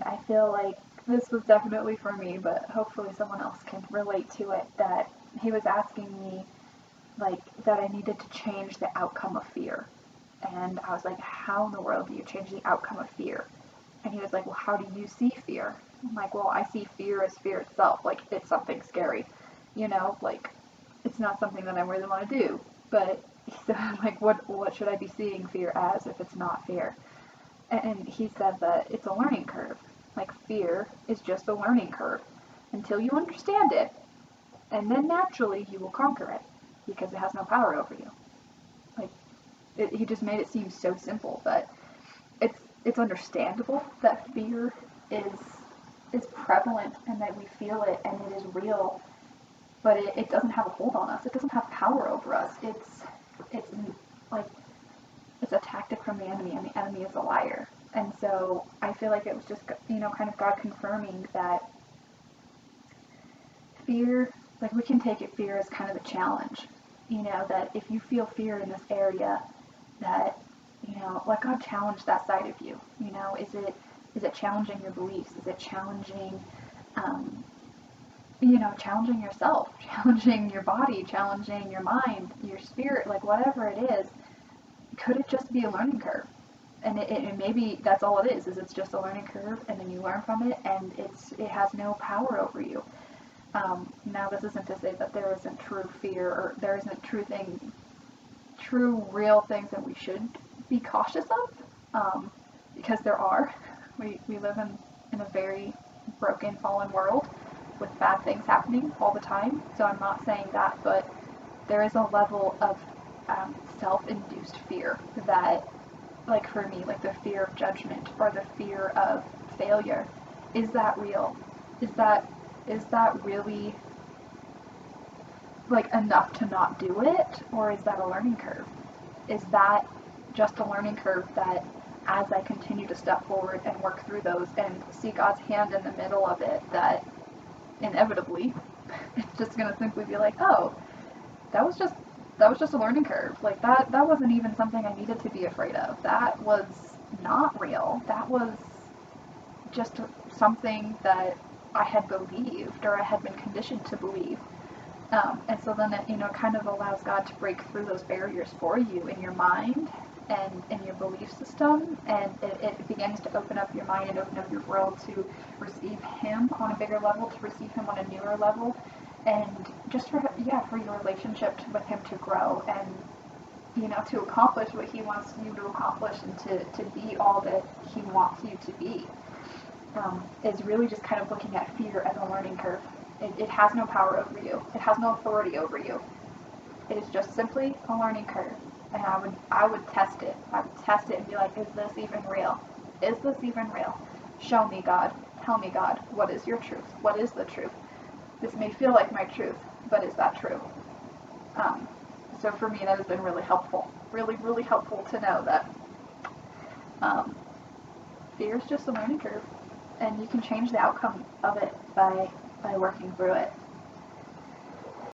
I feel like this was definitely for me, but hopefully someone else can relate to it, that he was asking me, like, that I needed to change the outcome of fear. And I was like, how in the world do you change the outcome of fear? And he was like, well, how do you see fear? I'm like, well, I see fear as fear itself. Like, it's something scary. Like, it's not something that I really want to do. But he said, like, what should I be seeing fear as if it's not fear? And he said that it's a learning curve. Like, fear is just a learning curve until you understand it. And then naturally you will conquer it because it has no power over you. Like, he just made it seem so simple, but it's understandable that fear is prevalent and that we feel it and it is real, but it doesn't have a hold on us. It doesn't have power over us. It's like, it's a tactic from the enemy, and the enemy is a liar. And so I feel like it was just, kind of God confirming that fear, like, we can take it, fear as kind of a challenge. That if you feel fear in this area, that, let God challenge that side of you. Is it challenging your beliefs? Is it challenging, challenging yourself, challenging your body, challenging your mind, your spirit, like, whatever it is? Could it just be a learning curve? And it maybe that's all it is it's just a learning curve, and then you learn from it, and it has no power over you. Now, this isn't to say that there isn't true fear, or there isn't true, real things that we should be cautious of, because there are. We live in a very broken, fallen world with bad things happening all the time, so I'm not saying that, but there is a level of self-induced fear that, like, for me, like, the fear of judgment or the fear of failure. Is that real? Is that really, like, enough to not do it? Or is that a learning curve? Is that just a learning curve that, as I continue to step forward and work through those and see God's hand in the middle of it, that inevitably it's just going to simply be like, oh, that was just a learning curve. Like, that wasn't even something I needed to be afraid of. That was not real. That was just something that I had believed, or I had been conditioned to believe. And so then it, kind of allows God to break through those barriers for you in your mind and in your belief system, and it begins to open up your mind and open up your world to receive Him on a bigger level, to receive Him on a newer level, and just for your relationship with Him to grow, and to accomplish what He wants you to accomplish, and to be all that He wants you to be. Is really just kind of looking at fear as a learning curve. It has no power over you. It has no authority over you. It is just simply a learning curve. And I would test it. I would test it and be like, is this even real? Is this even real? Show me, God. Tell me, God. What is your truth? What is the truth? This may feel like my truth, but is that true? So for me, that has been really helpful. Really, really helpful to know that fear is just a learning curve. And you can change the outcome of it by working through it.